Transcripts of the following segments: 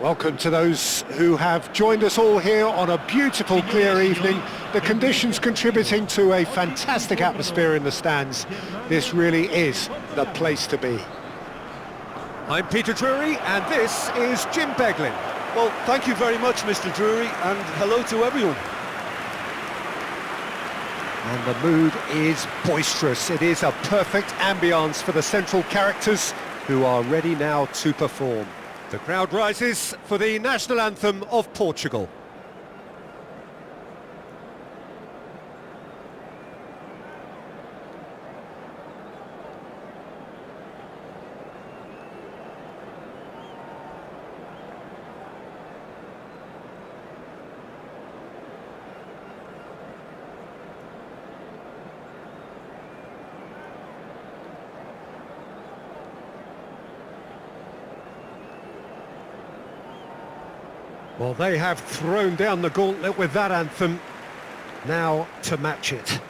Welcome to those who have joined us all here on a beautiful, clear evening. The conditions contributing to a fantastic atmosphere in the stands. This really is the place to be. I'm Peter Drury, and this is Jim Beglin. Well, thank you very much, Mr. Drury, and hello to everyone. And the mood is boisterous. It is a perfect ambience for the central characters who are ready now to perform. The crowd rises for the national anthem of Portugal. Well, they have thrown down the gauntlet with that anthem. Now to match it.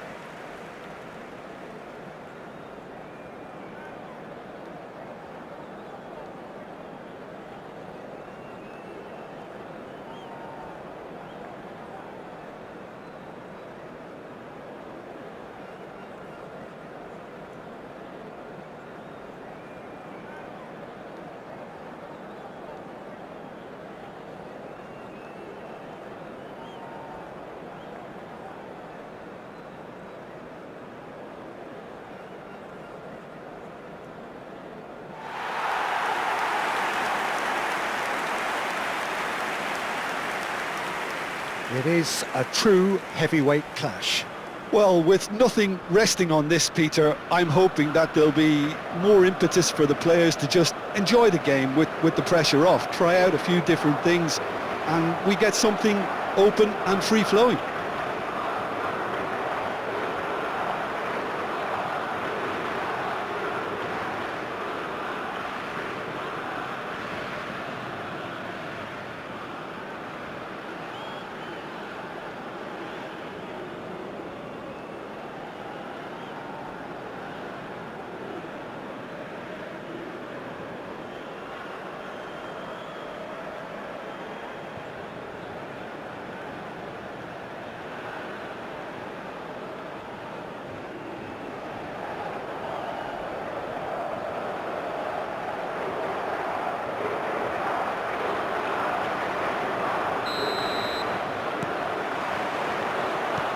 It is a true heavyweight clash. Well, with nothing resting on this, Peter, I'm hoping that there'll be more impetus for the players to just enjoy the game with the pressure off, try out a few different things, and we get something open and free-flowing.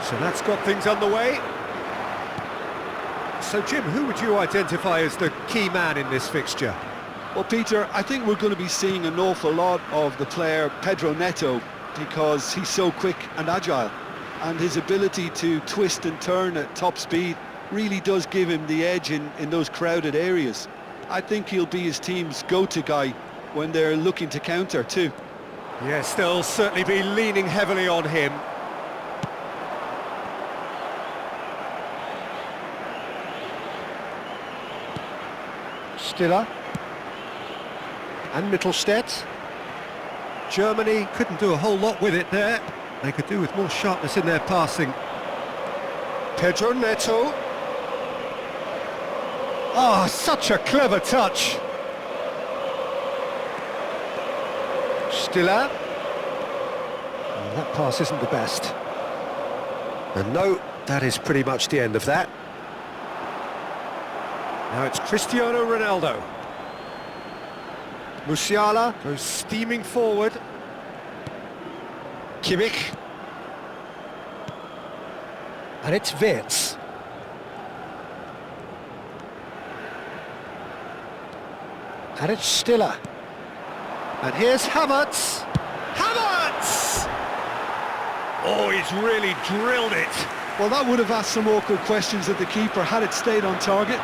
So that's got things underway. So Jim, who would you identify as the key man in this fixture? Well, Peter, I think we're going to be seeing an awful lot of the player Pedro Neto because he's so quick and agile, and his ability to twist and turn at top speed really does give him the edge in those crowded areas. I think he'll be his team's go-to guy when they're looking to counter too. Yes, they'll certainly be leaning heavily on him. Stiller and Mittelstädt. Germany couldn't do a whole lot with it there. They could do with more sharpness in their passing. Pedro Neto. Oh, such a clever touch. Stiller. Oh, that pass isn't the best. And no, that is pretty much the end of that. Now it's Cristiano Ronaldo. Musiala goes steaming forward. Kimmich. And it's Wirtz. And it's Stiller. And here's Havertz. Havertz! Oh, he's really drilled it. Well, that would have asked some awkward questions of the keeper had it stayed on target.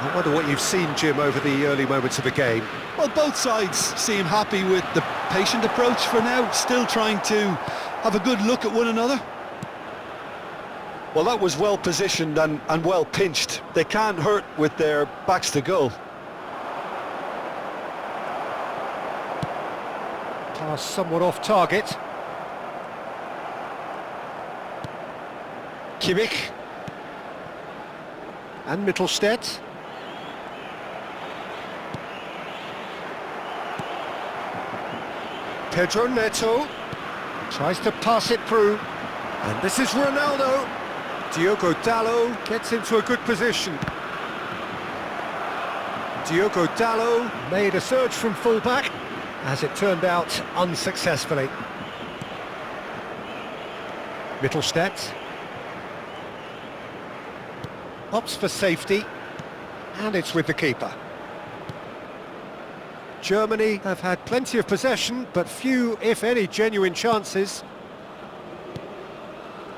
I wonder what you've seen, Jim, over the early moments of the game. Well, both sides seem happy with the patient approach for now, still trying to have a good look at one another. Well, that was well positioned and well pinched. They can't hurt with their backs to goal. Pass somewhat off target. Kimmich. And Mittelstädt. Pedro Neto tries to pass it through, and this is Ronaldo. Diogo Dalot gets into a good position. Diogo Dalot made a surge from fullback, as it turned out unsuccessfully. Mittelstadt opts for safety, and it's with the keeper. Germany have had plenty of possession, but few, if any, genuine chances.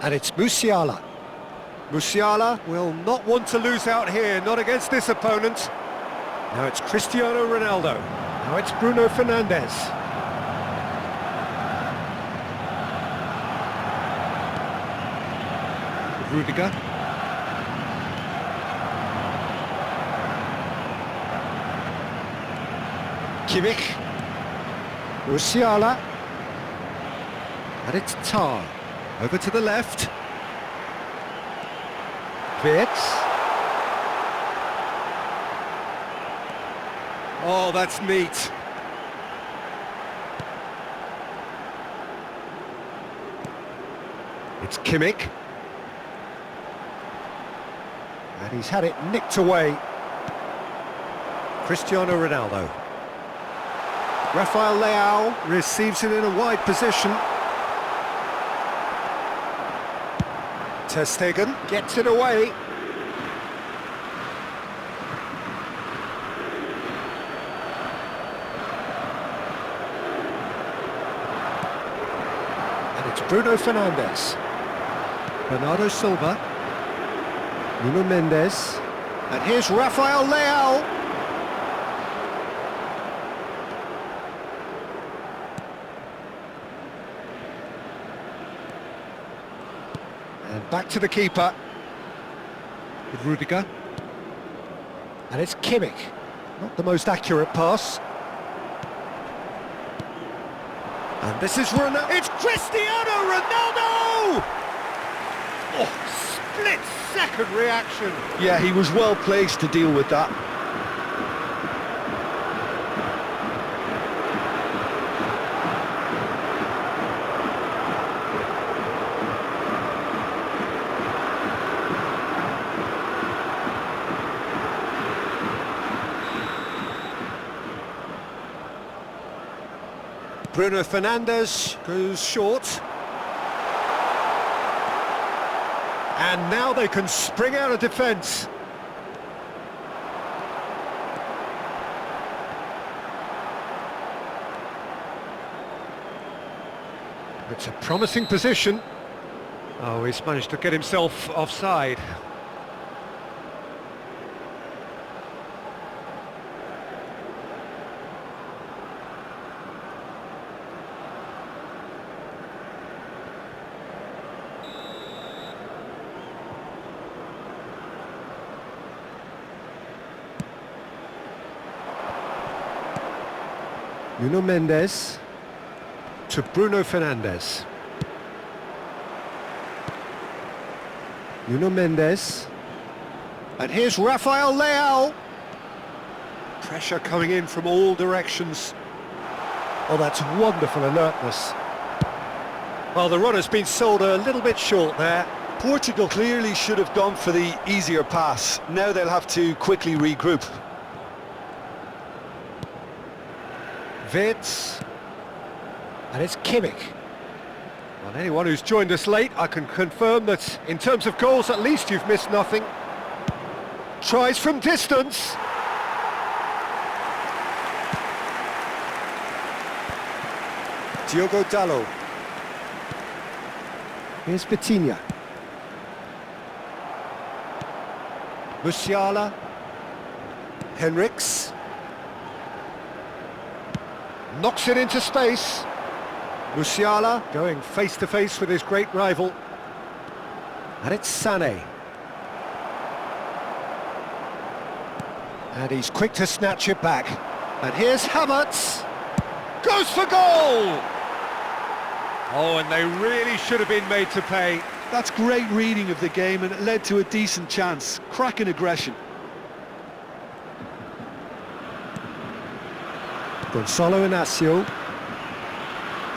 And it's Musiala. Musiala will not want to lose out here, not against this opponent. Now it's Cristiano Ronaldo. Now it's Bruno Fernandes. Rudiger. Kimmich. Musiala. And it's Tar. Over to the left. Wirtz. Oh, that's neat. It's Kimmich. And he's had it nicked away. Cristiano Ronaldo. Rafael Leao receives it in a wide position. Ter Stegen gets it away. And it's Bruno Fernandes. Bernardo Silva. Nuno Mendes. And here's Rafael Leao. And back to the keeper. With Rudiger. And it's Kimmich. Not the most accurate pass. And this is Ronaldo. It's Cristiano Ronaldo! Oh, split-second reaction. Yeah, he was well placed to deal with that. Bruno Fernandes goes short. And now they can spring out of defence. It's a promising position. Oh, he's managed to get himself offside. Nuno Mendes to Bruno Fernandes. Nuno Mendes. And here's Rafael Leao. Pressure coming in from all directions. Oh, that's wonderful alertness. Well, the run has been sold a little bit short there. Portugal clearly should have gone for the easier pass. Now they'll have to quickly regroup. Wirtz. And it's Kimmich. Well, anyone who's joined us late, I can confirm that in terms of goals, at least you've missed nothing. Tries from distance. Diogo Dalot. Here's Vitinha. Musiala. Henriks. Knocks it into space. Musiala going face-to-face with his great rival. And it's Sané. And he's quick to snatch it back. And here's Havertz. Goes for goal! Oh, and they really should have been made to pay. That's great reading of the game, and it led to a decent chance. Cracking aggression. Gonzalo Inacio.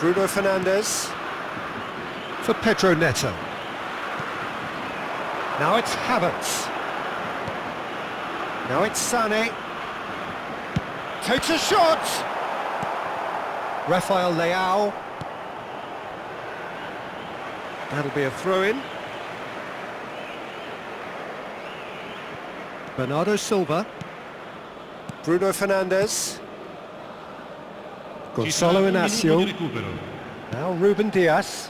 Bruno Fernandes. For Pedro Neto. Now it's Havertz. Now it's Sané. Takes a shot! Rafael Leao. That'll be a throw-in. Bernardo Silva. Bruno Fernandes. Gonzalo Inacio. Now Ruben Diaz.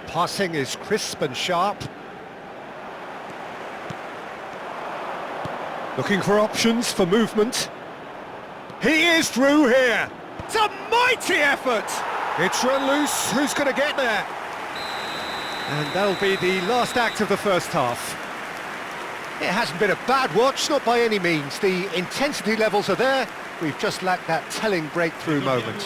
Passing is crisp and sharp. Looking for options for movement. He is through here. It's a mighty effort. It's run loose. Who's going to get there? And that'll be the last act of the first half. It hasn't been a bad watch, not by any means. The intensity levels are there. We've just lacked that telling breakthrough moment.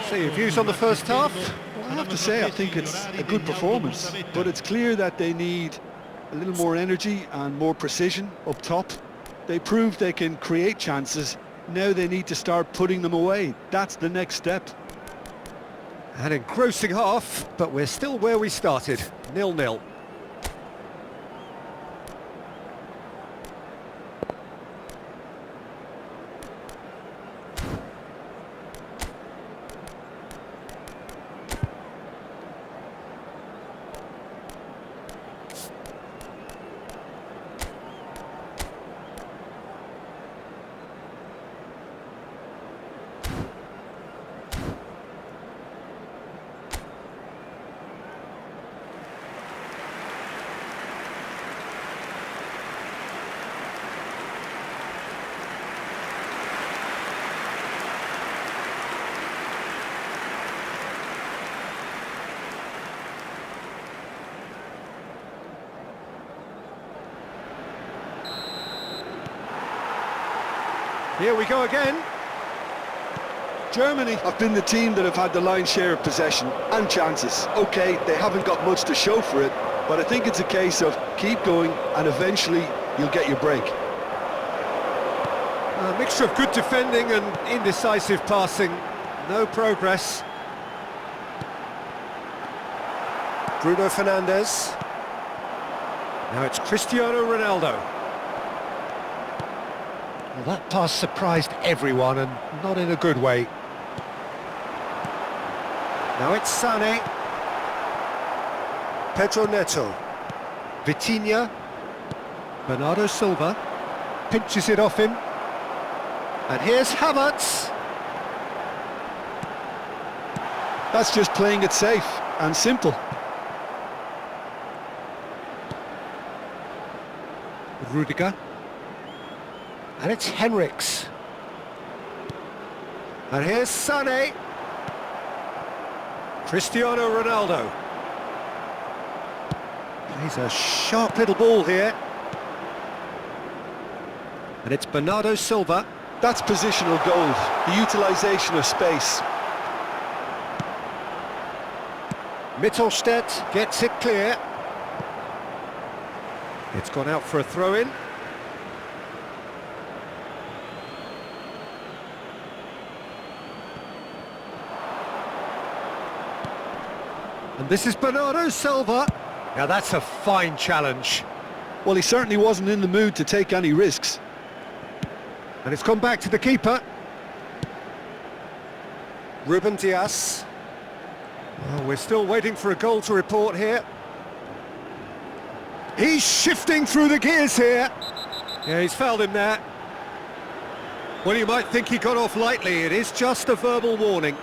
So your views on the first half? Well, I have to say, I think it's a good performance, but it's clear that they need a little more energy and more precision up top. They proved they can create chances. Now they need to start putting them away. That's the next step. An engrossing half, but we're still where we started, 0-0. Here we go again. Germany have been the team that have had the lion's share of possession and chances. Okay, they haven't got much to show for it, but I think it's a case of keep going and eventually you'll get your break. A mixture of good defending and indecisive passing. No progress. Bruno Fernandes. Now it's Cristiano Ronaldo. Well, that pass surprised everyone, and not in a good way. Now it's Sané. Pedro Neto. Vitinha. Bernardo Silva. Pinches it off him. And here's Havertz. That's just playing it safe and simple. Rudiger. And it's Henriks. And here's Sané. Cristiano Ronaldo. Plays a sharp little ball here. And it's Bernardo Silva. That's positional gold, the utilisation of space. Mittelstedt gets it clear. It's gone out for a throw-in. And this is Bernardo Silva. Now that's a fine challenge. Well, he certainly wasn't in the mood to take any risks. And it's gone back to the keeper. Ruben Diaz. Well, we're still waiting for a goal to report here. He's shifting through the gears here. Yeah, he's fouled him there. Well, you might think he got off lightly. It is just a verbal warning.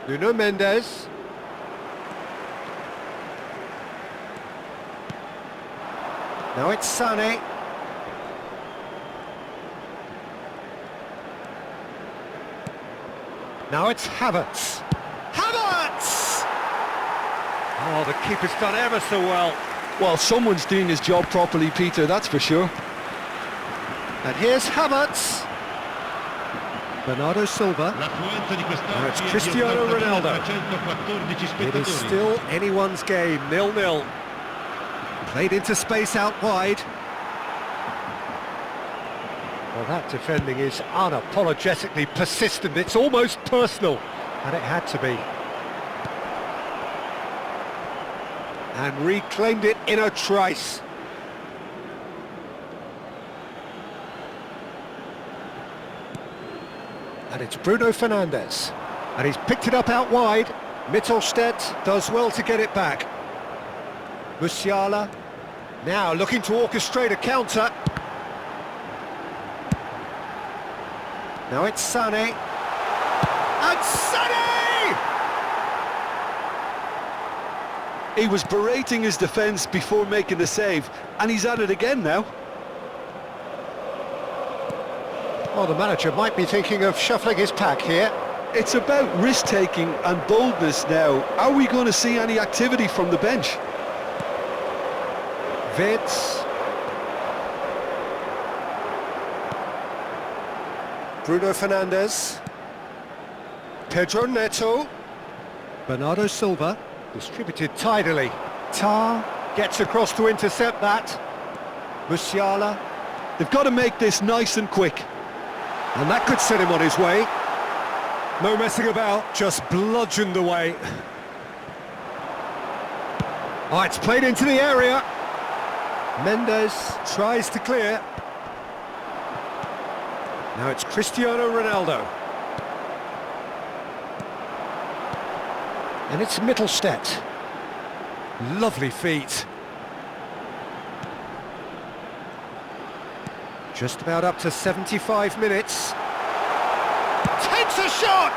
Nuno Mendes. Now it's Sané. Now it's Havertz. Havertz! Oh, the keeper's done ever so well. Well, someone's doing his job properly, Peter, that's for sure. And here's Havertz. Bernardo Silva. Now it's Cristiano Ronaldo. It is still anyone's game, 0-0. Played into space out wide. Well, that defending is unapologetically persistent. It's almost personal, and it had to be. And reclaimed it in a trice. And it's Bruno Fernandes. And he's picked it up out wide. Mittelstedt does well to get it back. Musiala now looking to orchestrate a counter. Now it's Sané. And Sané! He was berating his defence before making the save, and he's at it again now. Well, the manager might be thinking of shuffling his pack here. It's about risk-taking and boldness now. Are we going to see any activity from the bench? Vitz. Bruno Fernandes. Pedro Neto. Bernardo Silva. Distributed tidily. Tar gets across to intercept that. Musiala. They've got to make this nice and quick. And that could set him on his way. No messing about, just bludgeoned away. Oh, it's played into the area. Mendes tries to clear. Now it's Cristiano Ronaldo. And it's Mittelstedt. Lovely feet. Just about up to 75 minutes. Takes a shot!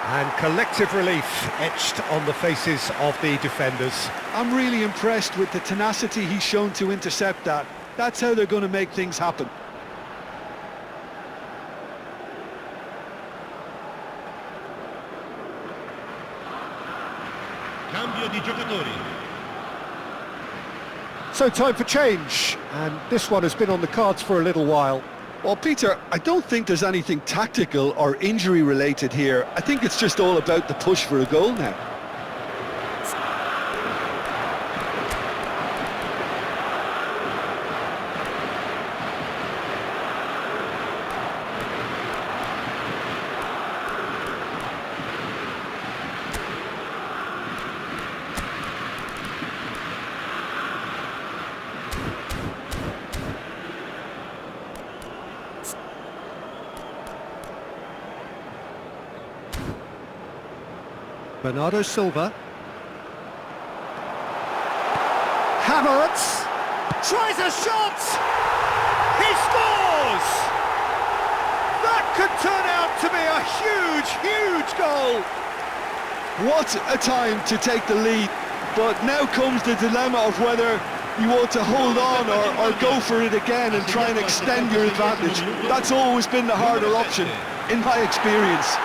And collective relief etched on the faces of the defenders. I'm really impressed with the tenacity he's shown to intercept that. That's how they're going to make things happen. Cambio di giocatori. So time for change, and this one has been on the cards for a little while. Well, Peter, I don't think there's anything tactical or injury related here. I think it's just all about the push for a goal now. Bernardo Silva. Havertz tries a shot! He scores! That could turn out to be a huge, huge goal! What a time to take the lead, but now comes the dilemma of whether you want to hold on or go for it again and try and extend your advantage. That's always been the harder option, in my experience.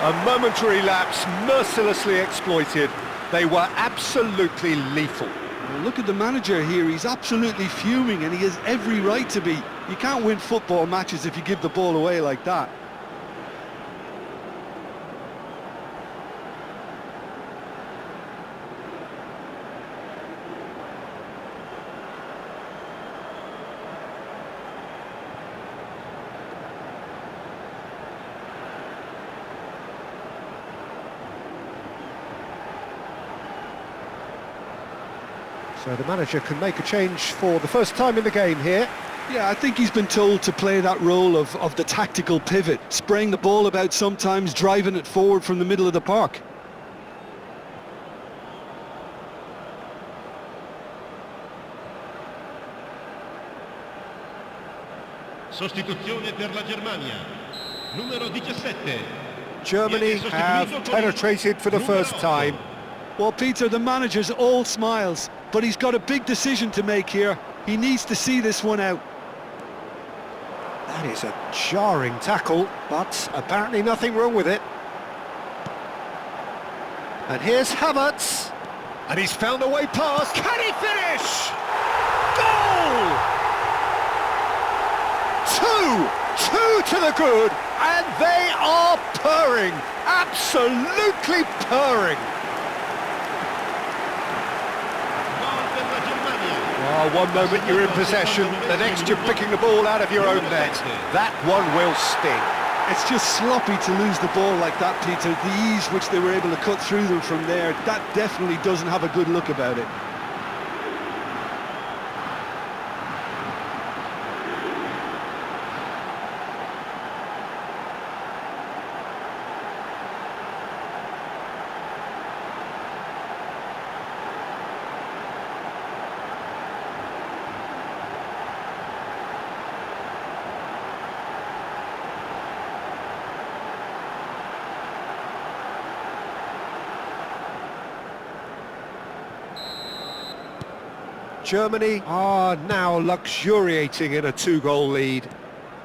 A momentary lapse mercilessly exploited. They were absolutely lethal. Well, look at the manager here, he's absolutely fuming and he has every right to be. You can't win football matches if you give the ball away like that. So the manager can make a change for the first time in the game here. Yeah, I think he's been told to play that role of the tactical pivot, spraying the ball about sometimes, driving it forward from the middle of the park. Sostituzione per la Germania. Numero 17. Germany have penetrated for the first time. Well, Peter, the manager's all smiles, but he's got a big decision to make here. He needs to see this one out. That is a jarring tackle, but apparently nothing wrong with it. And here's Havertz. And he's found a way past. Can he finish? Goal! 2 the good, and they are purring, absolutely purring. Gol per la Germania. Oh, one moment you're in possession, the next you're picking the ball out of your own net. That one will sting. It's just sloppy to lose the ball like that, Peter. The ease which they were able to cut through them from there, that definitely doesn't have a good look about it. Germany are now luxuriating in a two-goal lead.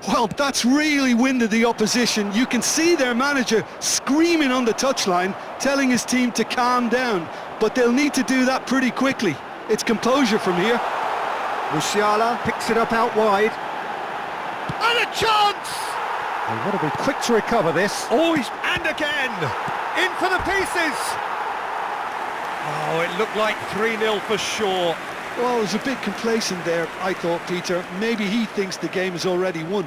Well, that's really winded the opposition. You can see their manager screaming on the touchline, telling his team to calm down, but they'll need to do that pretty quickly. It's composure from here. Musiala picks it up out wide. And a chance! They want to be quick to recover this. Oh, and again! In for the pieces! Oh, it looked like 3-0 for sure. Well, it was a bit complacent there, I thought, Peter. Maybe he thinks the game is already won.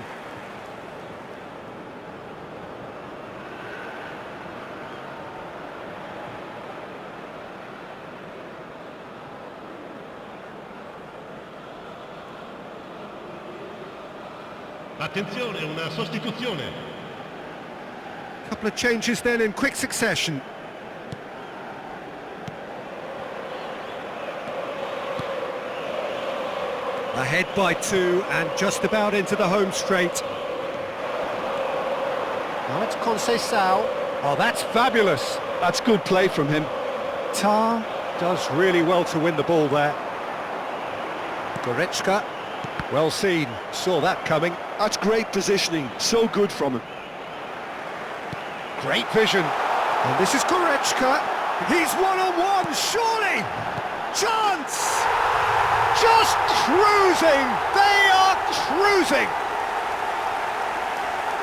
Attenzione, una sostituzione. Couple of changes then in quick succession. Ahead by 2 and just about into the home straight. Now it's Conceição. Oh, that's fabulous. That's good play from him. Tar does really well to win the ball there. Goretzka, well seen, saw that coming. That's great positioning, so good from him. Great vision. And this is Goretzka. He's one-on-one, surely! Chance! Just cruising! They are cruising!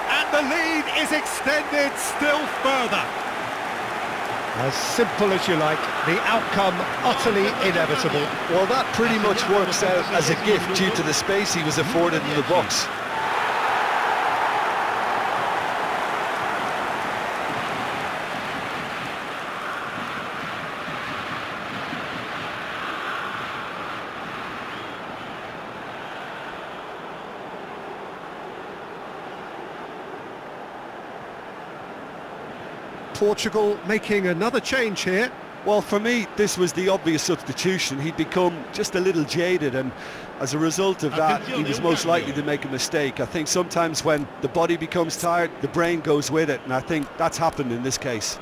And the lead is extended still further. As simple as you like, the outcome utterly inevitable. Well, that pretty much works out as a gift due to the space he was afforded in the box. Portugal making another change here. Well, for me, this was the obvious substitution. He'd become just a little jaded, and as a result of that, he was most likely to make a mistake. I think sometimes when the body becomes tired, the brain goes with it, and I think that's happened in this case.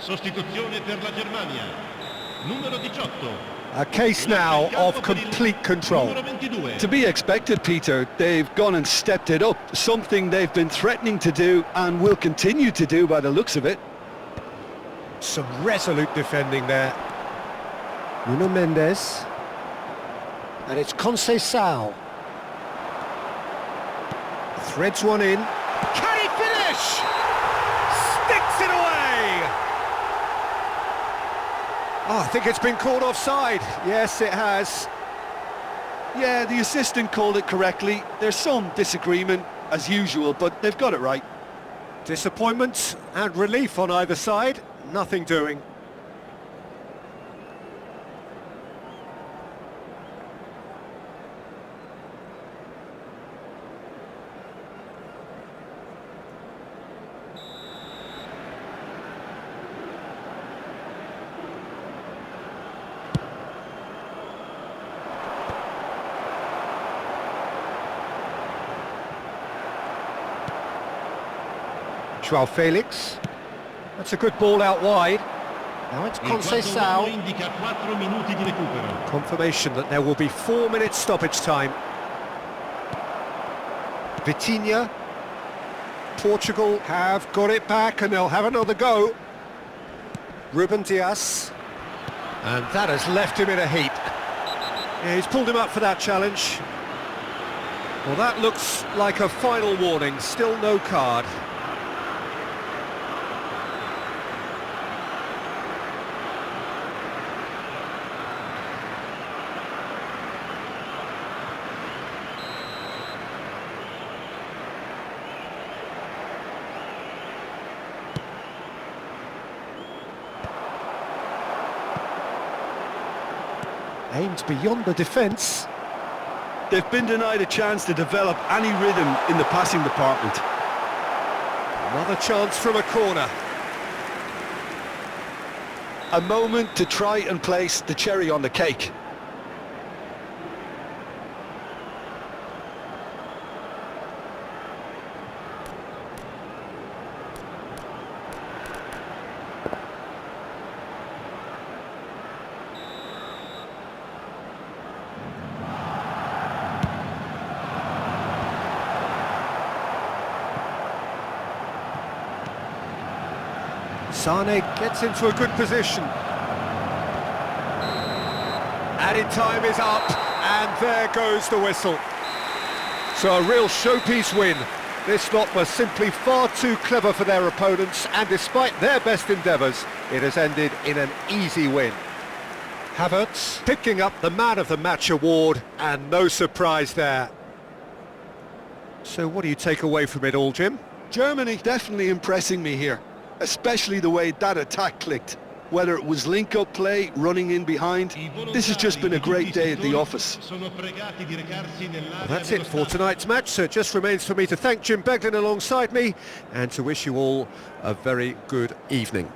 Sostituzione per la Germania. Numero 18. A case now of complete control. Numero 22. To be expected, Peter. They've gone and stepped it up, something they've been threatening to do and will continue to do by the looks of it. Some resolute defending there. Nuno Mendes. And it's Conceição. Threads one in. Can he finish? Sticks it away! Oh, I think it's been called offside. Yes, it has. Yeah, the assistant called it correctly. There's some disagreement, as usual, but they've got it right. Disappointment and relief on either side. Nothing doing. João Felix. That's a good ball out wide. Now it's Il quarto uomo Conceição. indica 4 minuti di recupero. Confirmation that there will be 4 minutes stoppage time. Vitinha. Portugal have got it back and they'll have another go. Ruben Dias. And that has left him in a heap. Yeah, he's pulled him up for that challenge. Well, that looks like a final warning. Still no card. Aimed beyond the defence. They've been denied a chance to develop any rhythm in the passing department. Another chance from a corner. A moment to try and place the cherry on the cake. Sane gets into a good position. Added time is up, and there goes the whistle. So a real showpiece win. This lot was simply far too clever for their opponents, and despite their best endeavours, it has ended in an easy win. Havertz picking up the Man of the Match award, and no surprise there. So what do you take away from it all, Jim? Germany definitely impressing me here, especially the way that attack clicked. Whether it was link-up play, running in behind, this has just been a great day at the office. Well, that's it for tonight's match, so it just remains for me to thank Jim Beglin alongside me and to wish you all a very good evening.